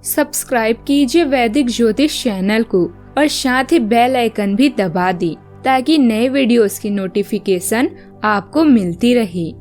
Subscribe कीजिए वैदिक ज्योतिष चैनल को और साथ ही बेल आइकन भी दबा दी ताकि नए वीडियोस की नोटिफिकेशन आपको मिलती रहे।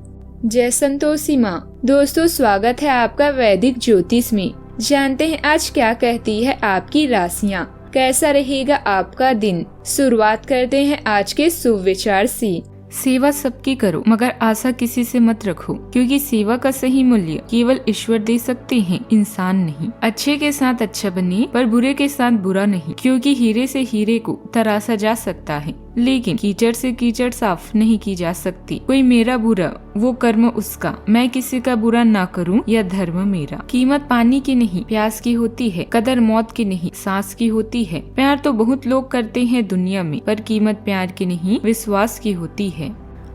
जय संतोषी माँ। दोस्तों, स्वागत है आपका वैदिक ज्योतिष में। जानते हैं आज क्या कहती है आपकी राशियाँ, कैसा रहेगा आपका दिन। शुरुआत करते हैं आज के शुभ विचार से। सेवा सबकी करो मगर आशा किसी से मत रखो, क्योंकि सेवा का सही मूल्य केवल ईश्वर दे सकते हैं, इंसान नहीं। अच्छे के साथ अच्छा बने पर बुरे के साथ बुरा नहीं, क्योंकि हीरे से हीरे को तराशा जा सकता है लेकिन कीचड़ से कीचड़ साफ नहीं की जा सकती। कोई मेरा बुरा वो कर्म उसका, मैं किसी का बुरा ना करूं यह धर्म मेरा। कीमत पानी की नहीं प्यास की होती है, कदर मौत की नहीं सांस की होती है। प्यार तो बहुत लोग करते हैं दुनिया में, पर कीमत प्यार की नहीं विश्वास की होती है।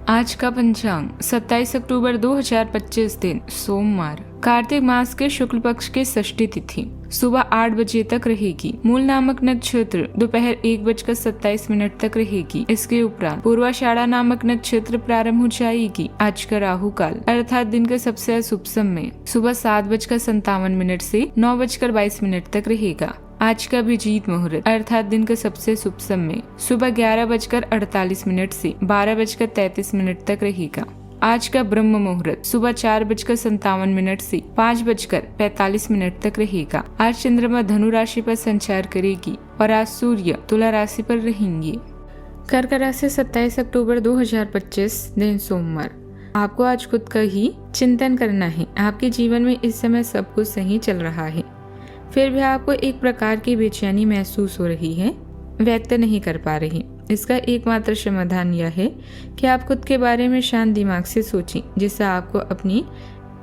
आज का पंचांग 27 अक्टूबर 2025 दिन सोमवार, कार्तिक मास के शुक्ल पक्ष के षष्ठी तिथि सुबह 8 बजे तक रहेगी। मूल नामक नक्षत्र दोपहर 1:27 तक रहेगी। इसके उपरांत पूर्वाषाढ़ा नामक नक्षत्र प्रारंभ हो जाएगी। आज का राहु काल अर्थात दिन का सबसे अशुभ समय सुबह 7:57 से 9:22 तक रहेगा। आज का अभिजीत मुहूर्त अर्थात दिन का सबसे शुभ समय सुबह 11:48 से 12:33 तक रहेगा। आज का ब्रह्म मुहूर्त सुबह 4:57 से 5:45 तक रहेगा। आज चंद्रमा धनु राशि पर संचार करेगी और आज सूर्य तुला राशि पर रहेंगे। कर्क राशि 27 अक्टूबर 2025 दिन सोमवार। आपको आज खुद का ही चिंतन करना है। आपके जीवन में इस समय सब कुछ सही चल रहा है, फिर भी आपको एक प्रकार की बेचैनी महसूस हो रही है, व्यक्त नहीं कर पा रही। इसका एकमात्र समाधान यह है कि आप खुद के बारे में शांत दिमाग से सोचें, जिससे आपको अपनी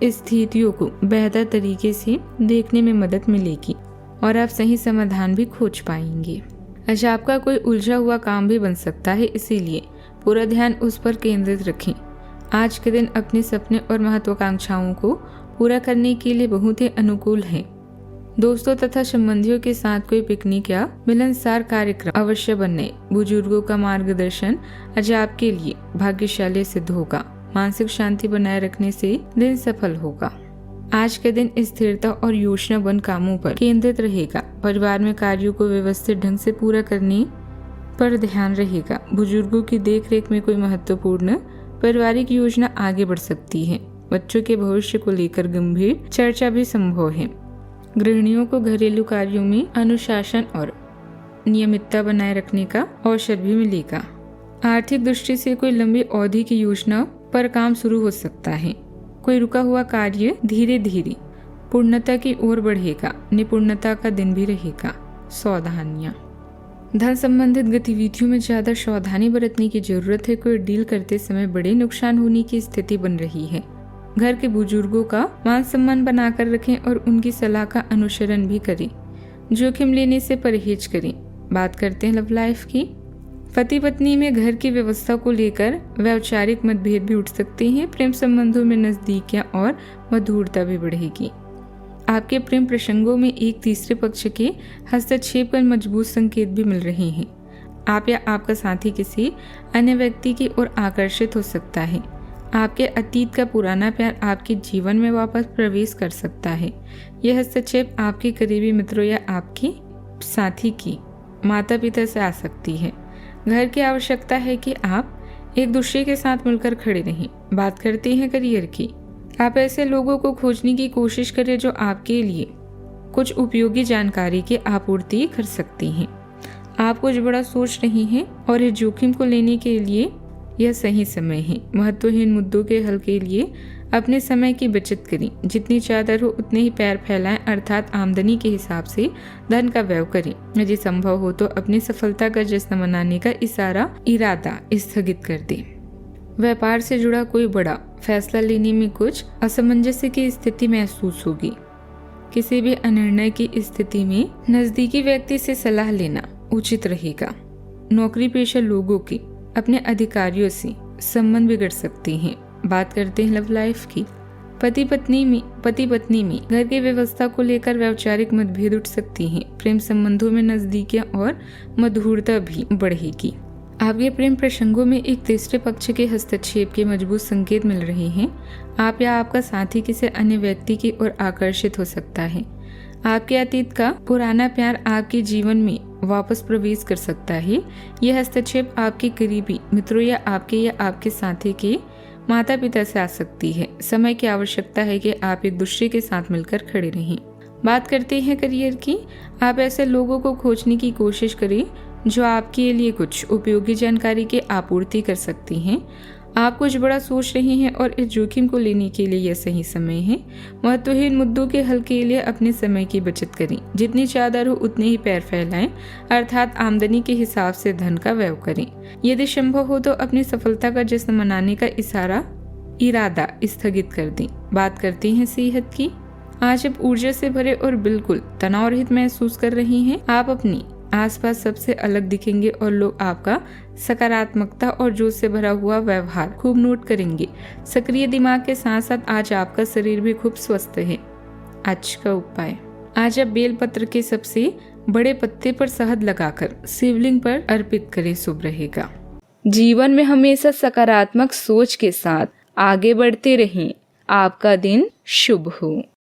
स्थितियों को बेहतर तरीके से देखने में मदद मिलेगी और आप सही समाधान भी खोज पाएंगे। आज आपका कोई उलझा हुआ काम भी बन सकता है, इसीलिए पूरा ध्यान उस पर केंद्रित रखें। आज के दिन अपने सपने और महत्वाकांक्षाओं को पूरा करने के लिए बहुत ही अनुकूल है। दोस्तों तथा संबंधियों के साथ कोई पिकनिक या मिलनसार कार्यक्रम अवश्य बने। बुजुर्गों का मार्गदर्शन आज आपके लिए भाग्यशाली सिद्ध होगा। मानसिक शांति बनाए रखने से दिन सफल होगा। आज के दिन स्थिरता और योजनाबद्ध कामों पर केंद्रित रहेगा। परिवार में कार्यों को व्यवस्थित ढंग से पूरा करने पर ध्यान रहेगा। बुजुर्गों की देखरेख में कोई महत्वपूर्ण पारिवारिक योजना आगे बढ़ सकती है। बच्चों के भविष्य को लेकर गंभीर चर्चा भी संभव है। गृहिणियों को घरेलू कार्यों में अनुशासन और नियमितता बनाए रखने का अवसर भी मिलेगा। आर्थिक दृष्टि से कोई लंबी अवधि की योजना पर काम शुरू हो सकता है। कोई रुका हुआ कार्य धीरे धीरे पूर्णता की ओर बढ़ेगा। निपुणता का दिन भी रहेगा। सावधानियां। धन संबंधित गतिविधियों में ज्यादा सावधानी बरतने की जरूरत है। कोई डील करते समय बड़े नुकसान होने की स्थिति बन रही है। घर के बुजुर्गों का मान सम्मान बनाकर रखें और उनकी सलाह का अनुसरण भी करें। जोखिम लेने से परहेज करें। बात करते हैं लव लाइफ की। पति पत्नी में घर की व्यवस्था को लेकर वैचारिक मतभेद भी उठ सकते हैं। प्रेम संबंधों में नजदीकियां और मधुरता भी बढ़ेगी। आपके प्रेम प्रसंगों में एक तीसरे पक्ष के हस्तक्षेप कर मजबूत संकेत भी मिल रहे हैं। आप या आपका साथी किसी अन्य व्यक्ति की ओर आकर्षित हो सकता है। आपके अतीत का पुराना प्यार आपके जीवन में वापस प्रवेश कर सकता है। यह हस्तक्षेप आपके करीबी मित्रों या आपके साथी की माता पिता से आ सकती है। घर की आवश्यकता है कि आप एक दूसरे के साथ मिलकर खड़े रहें। बात करते हैं करियर की। आप ऐसे लोगों को खोजने की कोशिश करें जो आपके लिए कुछ उपयोगी जानकारी की आपूर्ति कर सकते हैं। आप कुछ बड़ा सोच रहे हैं और इस जोखिम को लेने के लिए यह सही समय है। महत्वहीन मुद्दों के हल के लिए अपने समय की बचत करें। जितनी चादर हो उतने ही पैर फैलाएं, अर्थात आमदनी के हिसाब से धन का व्यय करें। यदि संभव हो तो अपनी सफलता का जश्न मनाने का इरादा स्थगित कर दें। व्यापार से जुड़ा कोई बड़ा फैसला लेने में कुछ असमंजस्य की स्थिति महसूस होगी। किसी भी अनिर्णय की स्थिति में नजदीकी व्यक्ति से सलाह लेना उचित रहेगा। नौकरी पेशा लोगों की अपने अधिकारियों से संबंध बिगड़ सकते हैं। बात करते हैं लव लाइफ की। पति पत्नी में घर की व्यवस्था को लेकर वैचारिक मतभेद उठ सकती हैं। प्रेम संबंधों में नजदीकियां और मधुरता भी बढ़ेगी। आपके प्रेम प्रसंगों में एक तीसरे पक्ष के हस्तक्षेप के मजबूत संकेत मिल रहे हैं। आप या आपका साथी किसी अन्य व्यक्ति की ओर आकर्षित हो सकता है। आपके अतीत का पुराना प्यार आपके जीवन में वापस प्रवेश कर सकता है। यह हस्तक्षेप आपके करीबी मित्रों या आपके साथी के माता पिता से आ सकती है। समय की आवश्यकता है कि आप एक दूसरे के साथ मिलकर खड़े रहें। बात करते हैं करियर की। आप ऐसे लोगों को खोजने की कोशिश करें जो आपके लिए कुछ उपयोगी जानकारी की आपूर्ति कर सकती हैं। आप कुछ बड़ा सोच रहे हैं और इस जोखिम को लेने के लिए यह सही समय है। महत्वहीन मुद्दों के हल के लिए अपने समय की बचत करें। जितनी चादर हो उतने ही पैर फैलाएं, अर्थात आमदनी के हिसाब से धन का व्यय करें। यदि संभव हो तो अपनी सफलता का जश्न मनाने का इरादा स्थगित कर दें। बात करते हैं सेहत की। आज आप ऊर्जा से भरे और बिल्कुल तनाव रहित महसूस कर रही हैं। आप अपनी आसपास सबसे अलग दिखेंगे और लोग आपका सकारात्मकता और जोश से भरा हुआ व्यवहार खूब नोट करेंगे। सक्रिय दिमाग के साथ साथ आज आपका शरीर भी खूब स्वस्थ है। आज का उपाय, आज आप बेलपत्र के सबसे बड़े पत्ते पर शहद लगाकर शिवलिंग पर अर्पित करें, शुभ रहेगा। जीवन में हमेशा सकारात्मक सोच के साथ आगे बढ़ते रहें। आपका दिन शुभ हो।